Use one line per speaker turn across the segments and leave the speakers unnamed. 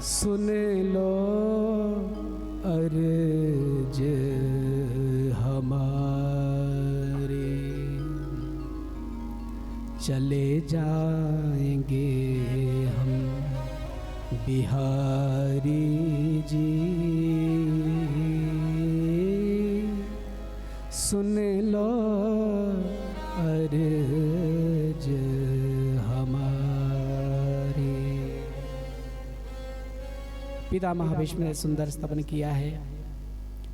सुन लो अर्ज हमारी, चले जाएंगे हम बिहारी जी। सुन लो अर्ज हमारी। पिता महाविष्णु ने सुंदर स्तवन किया है।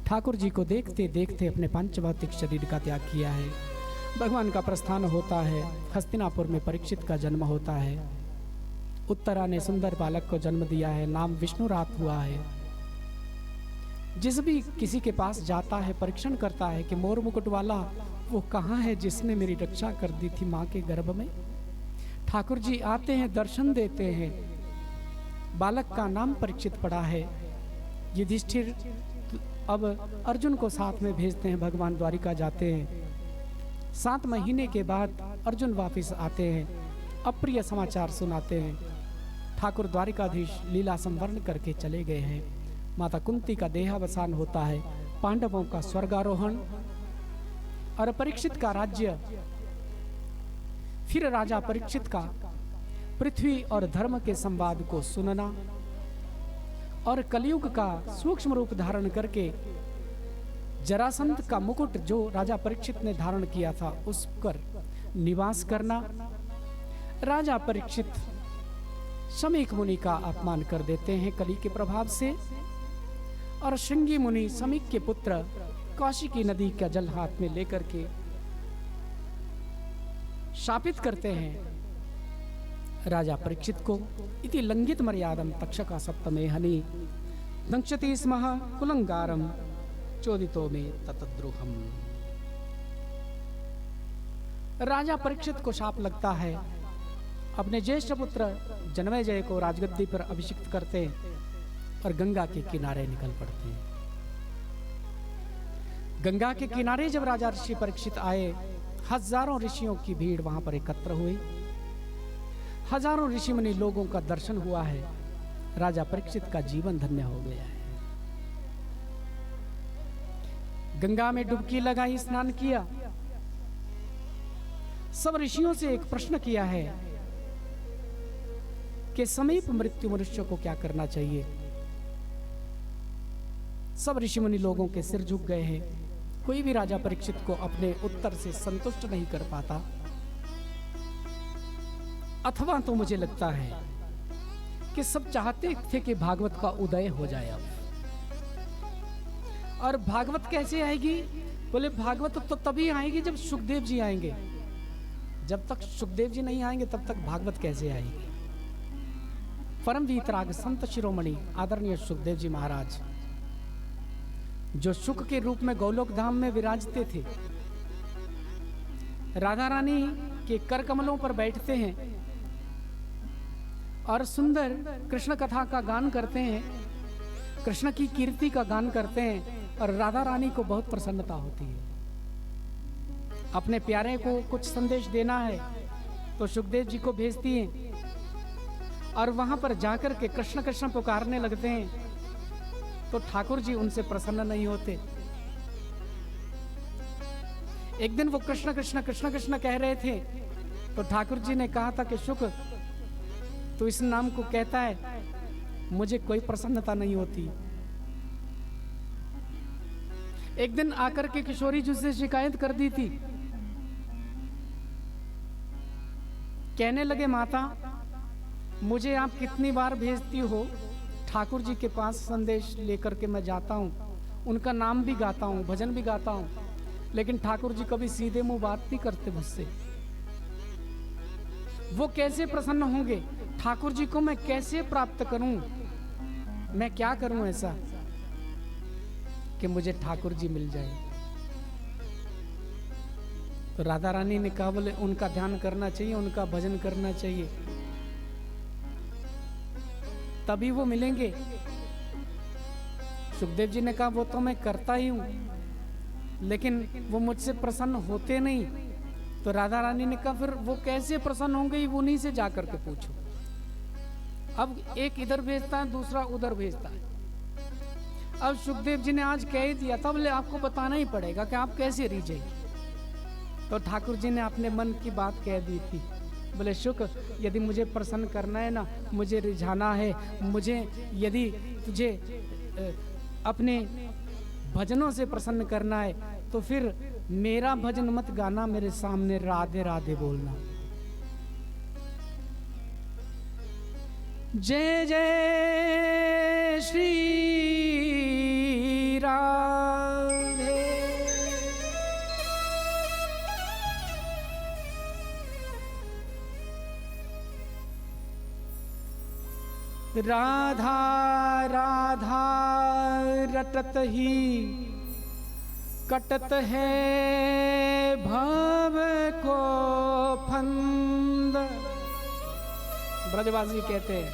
ठाकुर जी को देखते देखते अपने पंचभौतिक शरीर का त्याग किया है। भगवान का प्रस्थान होता है। हस्तिनापुर में परीक्षित का जन्म होता है। उत्तरा ने सुंदर बालक को जन्म दिया है। नाम विष्णुरात हुआ है। जिस भी किसी के पास जाता है परीक्षण करता है कि मोर मुकुट वाला वो कहाँ है जिसने मेरी रक्षा कर दी थी माँ के गर्भ में। ठाकुर जी आते हैं, दर्शन देते हैं। बालक का नाम परीक्षित पड़ा है। युधिष्ठिर अब अर्जुन को साथ में भेजते हैं। भगवान द्वारिका जाते हैं। 7 महीने के बाद अर्जुन वापस आते हैं। अप्रिय समाचार सुनाते हैं। ठाकुर द्वारिकाधीश लीला संवरण करके चले गए हैं। माता कुंती का देहावसान होता है। पांडवों का स्वर्गारोहण और परीक्षित का राज्य। फिर राजा परीक्षित का पृथ्वी और धर्म के संवाद को सुनना और कलयुग का सूक्ष्म रूप धारण करके जरासंध का मुकुट जो राजा परीक्षित ने धारण किया था उस पर निवास करना। राजा परीक्षित शमीक मुनि का अपमान कर देते हैं कली के प्रभाव से, और श्रृंगी मुनि शमीक के पुत्र काशी की नदी का जल हाथ में लेकर के शापित करते हैं राजा परीक्षित को। इति लंघित मर्यादम तक्षका सप्तमे हनि दंक्षति स्मः कुलंगारम चोदितो में ततद्रुहम। राजा परीक्षित को शाप लगता है। अपने ज्येष्ठ पुत्र जनमेजय को राजगद्दी पर अभिषिक्त करते और गंगा के किनारे निकल पड़ते हैं। गंगा के किनारे जब राजा ऋषि परीक्षित आए, हजारों ऋषियों की भीड़ वहां पर एकत्र हुई। हजारों ऋषि मुनि लोगों का दर्शन हुआ है। राजा परीक्षित का जीवन धन्य हो गया है। गंगा में डुबकी लगाई, स्नान किया। सब ऋषियों से एक प्रश्न किया है कि समीप मृत्यु मनुष्य को क्या करना चाहिए। सब ऋषि मुनि लोगों के सिर झुक गए हैं। कोई भी राजा परीक्षित को अपने उत्तर से संतुष्ट नहीं कर पाता। अथवा तो मुझे लगता है कि सब चाहते थे कि भागवत का उदय हो जाए अब। और भागवत कैसे आएगी? बोले भागवत तो तभी आएगी जब सुखदेव जी आएंगे। जब तक सुखदेव जी नहीं आएंगे तब तक भागवत कैसे आएगी? परम वीतराग संत शिरोमणि आदरणीय सुखदेव जी महाराज जो सुख के रूप में गोलोक धाम में विराजते थे, राधा रानी के कर कमलों पर बैठते हैं और सुंदर कृष्ण कथा का गान करते हैं, कृष्ण की कीर्ति का गान करते हैं और राधा रानी को बहुत प्रसन्नता होती है। अपने प्यारे को कुछ संदेश देना है तो सुखदेव जी को भेजती हैं और वहां पर जाकर के कृष्ण कृष्ण पुकारने लगते हैं तो ठाकुर जी उनसे प्रसन्न नहीं होते। एक दिन वो कृष्ण कृष्ण कृष्ण कृष्ण कह रहे थे तो ठाकुर जी ने कहा था कि शुक तो इस नाम को कहता है, मुझे कोई प्रसन्नता नहीं होती। एक दिन आकर के किशोरी जी से शिकायत कर दी थी। कहने लगे माता मुझे आप कितनी बार भेजती हो, ठाकुर जी के पास संदेश लेकर के मैं जाता हूँ, उनका नाम भी गाता हूँ, भजन भी गाता हूँ, लेकिन ठाकुर जी कभी सीधे मुंह बात नहीं करते मुझसे। वो कैसे प्रसन्न होंगे? ठाकुर जी को मैं कैसे प्राप्त करूं? मैं क्या करूं ऐसा कि मुझे ठाकुर जी मिल जाए? तो राधा रानी ने कहा बोले उनका ध्यान करना चाहिए, उनका भजन करना चाहिए, तभी वो मिलेंगे। सुखदेव जी ने कहा वो तो मैं करता ही हूं, लेकिन वो मुझसे प्रसन्न होते नहीं। तो राधा रानी ने कहा फिर वो कैसे प्रसन्न होंगे, वो उन्हीं से जाकर के पूछो। अब एक इधर भेजता है, दूसरा उधर भेजता है। अब सुखदेव जी ने आज कह दिया, तब ले आपको बताना ही पड़ेगा कि आप कैसे रिझे। तो ठाकुर जी ने अपने मन की बात कह दी थी। बोले शुक, यदि मुझे प्रसन्न करना है ना, मुझे रिझाना है, मुझे यदि तुझे अपने भजनों से प्रसन्न करना है, तो फिर मेरा भजन मत गाना, मेरे सामने राधे राधे बोलना। जय जय श्री राधे। राधा राधा रटत ही कटत है भव को फंद। ब्रजवासी कहते हैं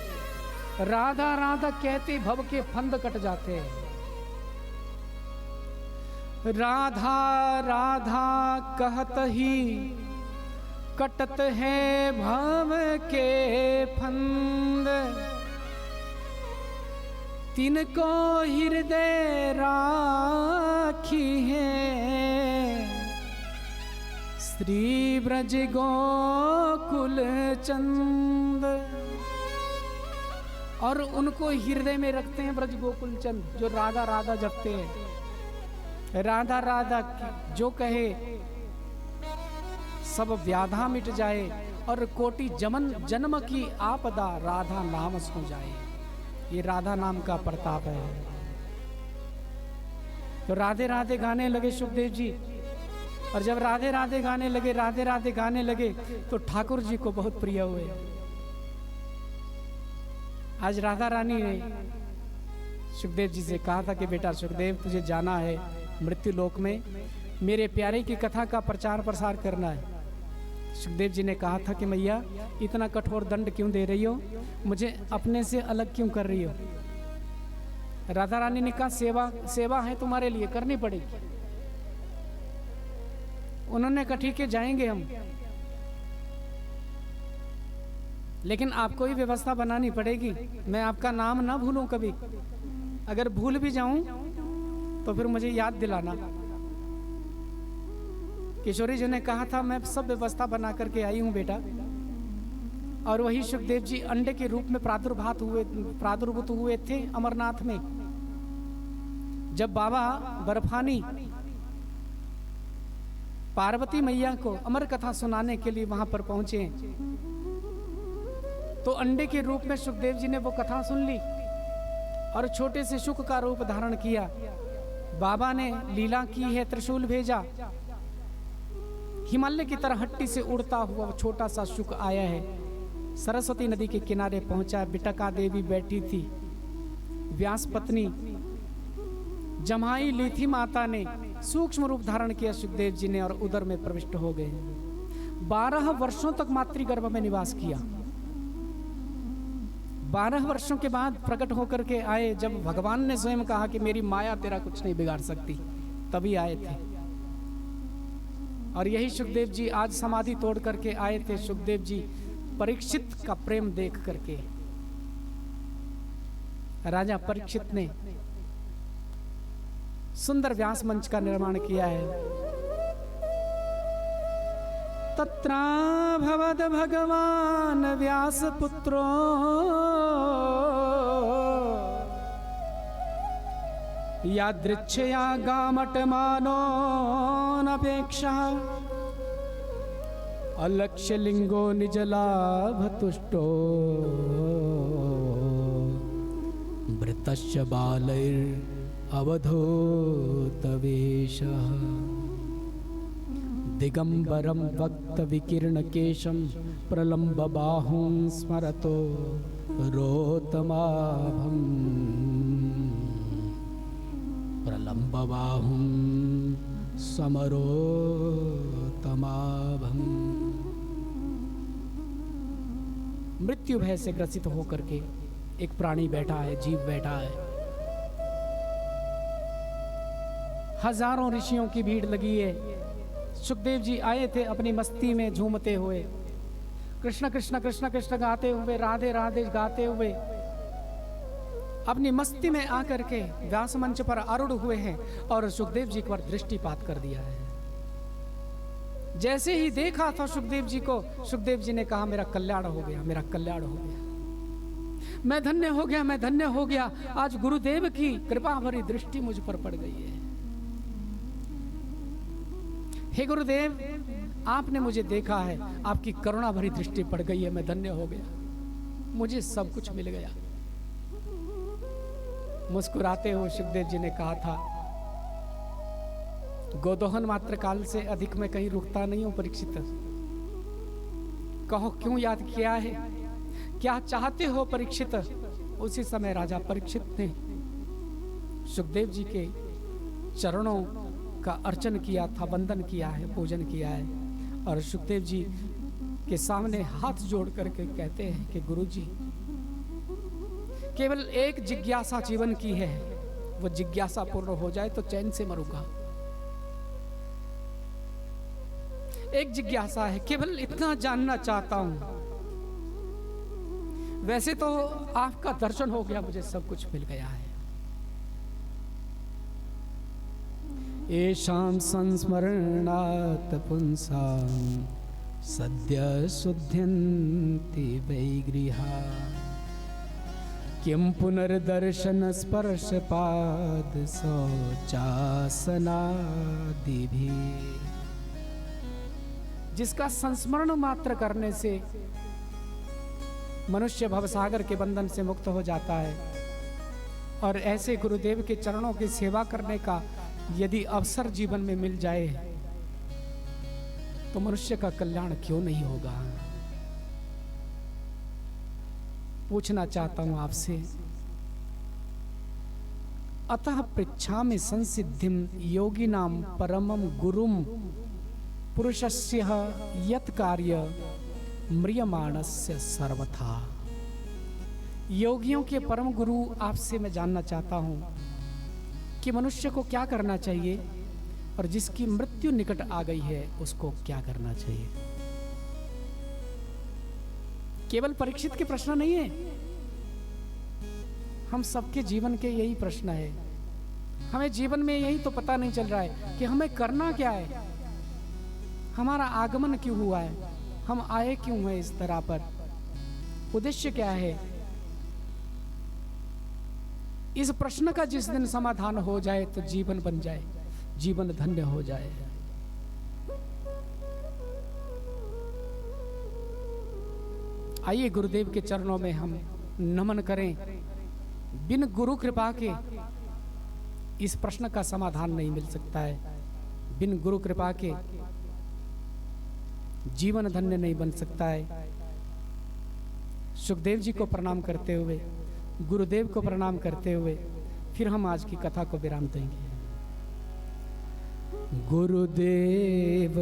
राधा राधा कहते भव के फंद कट जाते हैं। राधा राधा कहत ही कटत है भव के फंद। तिनको हृदय राखी है श्री ब्रज गोकुल चंद। और उनको हृदय में रखते हैं ब्रज गोकुल चंद, जो राधा राधा जपते हैं। राधा राधा जो कहे सब व्याधा मिट जाए, और कोटि जन्म की आपदा राधा नाम सो जाए। ये राधा नाम का प्रताप है। तो राधे राधे गाने लगे सुखदेव जी, और जब राधे राधे गाने लगे, राधे राधे गाने लगे, तो ठाकुर जी को बहुत प्रिय हुए। आज राधा रानी ने सुखदेव जी से कहा था कि बेटा सुखदेव, तुझे जाना है मृत्यु लोक में, मेरे प्यारे की कथा का प्रचार प्रसार करना है। सुखदेव जी ने कहा था कि मैया इतना कठोर दंड क्यों दे रही हो, मुझे अपने से अलग क्यों कर रही हो। राधा रानी ने कहा सेवा है तुम्हारे लिए, करनी पड़ेगी। उन्होंने कहा ठीक है जाएंगे हम, लेकिन आपको ही व्यवस्था बनानी पड़ेगी। मैं आपका नाम ना भूलूं कभी, अगर भूल भी जाऊं तो फिर मुझे याद दिलाना। किशोरी जी ने कहा था मैं सब व्यवस्था बना करके आई हूं बेटा। और वही सुखदेव जी अंडे के रूप में प्रादुर्भूत हुए थे अमरनाथ में। जब बाबा बर्फानी पार्वती मैया को अमर कथा सुनाने के लिए वहां पर पहुंचे, तो अंडे के रूप में सुखदेव जी ने वो कथा सुन ली और छोटे से शुक का रूप धारण किया। बाबा ने लीला की है, त्रिशूल भेजा, हिमालय की तरह हट्टी से उड़ता हुआ वो छोटा सा शुक आया है। सरस्वती नदी के किनारे पहुंचा, बिटका देवी बैठी थी, व्यास पत्नी जमाई ली थी माता ने, सूक्ष्म रूप धारण किया सुखदेव जी ने और उदर में प्रविष्ट हो गए। 12 वर्षों तक मातृगर्भ में निवास किया। 12 वर्षों के बाद प्रकट होकर के आए, जब भगवान ने स्वयं कहा कि मेरी माया तेरा कुछ नहीं बिगाड़ सकती, तभी आए थे। और यही सुखदेव जी आज समाधि तोड़ करके आए थे। सुखदेव जी परीक्षित का प्रेम देख करके, राजा परीक्षित ने सुंदर व्यास मंच का निर्माण किया है। तत्रा भवद भगवान व्यास पुत्रो यादृच्छया गामटमानो नपेक्षा अलक्ष्य लिंगो निजलाभ तुष्टो मृतस्य बालैर् अवधूतवेशः दिगंबरं वक्त विकीर्ण केशं प्रलम्ब बाहुं स्मरतो रोतमाभं प्रलम्ब बाहुं समरोतमाभं। मृत्यु भय से ग्रसित होकर के एक प्राणी बैठा है, जीव बैठा है। हजारों ऋषियों की भीड़ लगी है। सुखदेव जी आए थे अपनी मस्ती में झूमते हुए, कृष्ण कृष्ण कृष्ण कृष्ण गाते हुए, राधे राधे गाते हुए अपनी मस्ती में आकर के व्यास मंच पर आरूढ़ हुए हैं और सुखदेव जी पर दृष्टिपात कर दिया है। जैसे ही देखा था सुखदेव जी को, सुखदेव जी ने कहा मेरा कल्याण हो गया, मेरा कल्याण हो गया, मैं धन्य हो गया, मैं धन्य हो गया। आज गुरुदेव की कृपा भरी दृष्टि मुझ पर पड़ गई है। हे गुरुदेव, आपने मुझे देखा है, आपकी करुणा भरी दृष्टि पड़ गई है, मैं धन्य हो गया, मुझे सब कुछ मिल गया। मुस्कुराते हुए सुखदेव जी ने कहा था, गोदोहन मात्र काल से अधिक मैं कहीं रुकता नहीं हूं परीक्षित। कहो क्यों याद किया है, क्या चाहते हो परीक्षित। उसी समय राजा परीक्षित ने सुखदेव जी के चरणों का अर्चन किया था, वंदन किया है, पूजन किया है और सुखदेव जी के सामने हाथ जोड़ करके कहते हैं कि गुरु जी, केवल एक जिज्ञासा जीवन की है, वो जिज्ञासा पूर्ण हो जाए तो चैन से मरूंगा। एक जिज्ञासा है, केवल इतना जानना चाहता हूं। वैसे तो आपका दर्शन हो गया, मुझे सब कुछ मिल गया है। येषां संस्मरणात् पुंसां सद्य शुद्ध्यन्ति वैगृहा किं पुनर्दर्शन स्पर्श पाद शौचासनादिभिः। जिसका संस्मरण मात्र करने से मनुष्य भवसागर के बंधन से मुक्त हो जाता है और ऐसे गुरुदेव के चरणों की सेवा करने का यदि अवसर जीवन में मिल जाए तो मनुष्य का कल्याण क्यों नहीं होगा। पूछना चाहता हूं आपसे, अतः पृच्छामि संसिद्धिम योगिनां परमं गुरुम पुरुषस्य यत् कार्य म्रियमाणस्य सर्वथा। योगियों के परम गुरु आपसे मैं जानना चाहता हूं कि मनुष्य को क्या करना चाहिए और जिसकी मृत्यु निकट आ गई है उसको क्या करना चाहिए। केवल परीक्षित के प्रश्न नहीं है, हम सबके जीवन के यही प्रश्न है। हमें जीवन में यही तो पता नहीं चल रहा है कि हमें करना क्या है, हमारा आगमन क्यों हुआ है, हम आए क्यों हैं इस तरह पर, उद्देश्य क्या है। इस प्रश्न का जिस दिन समाधान हो जाए तो जीवन बन जाए, जीवन धन्य हो जाए। आइए गुरुदेव के चरणों में हम नमन करें। बिन गुरु कृपा के इस प्रश्न का समाधान नहीं मिल सकता है। बिन गुरु कृपा के जीवन धन्य नहीं बन सकता है। सुखदेव जी को प्रणाम करते हुए, गुरुदेव को प्रणाम करते हुए फिर हम आज की कथा को विराम देंगे। गुरुदेव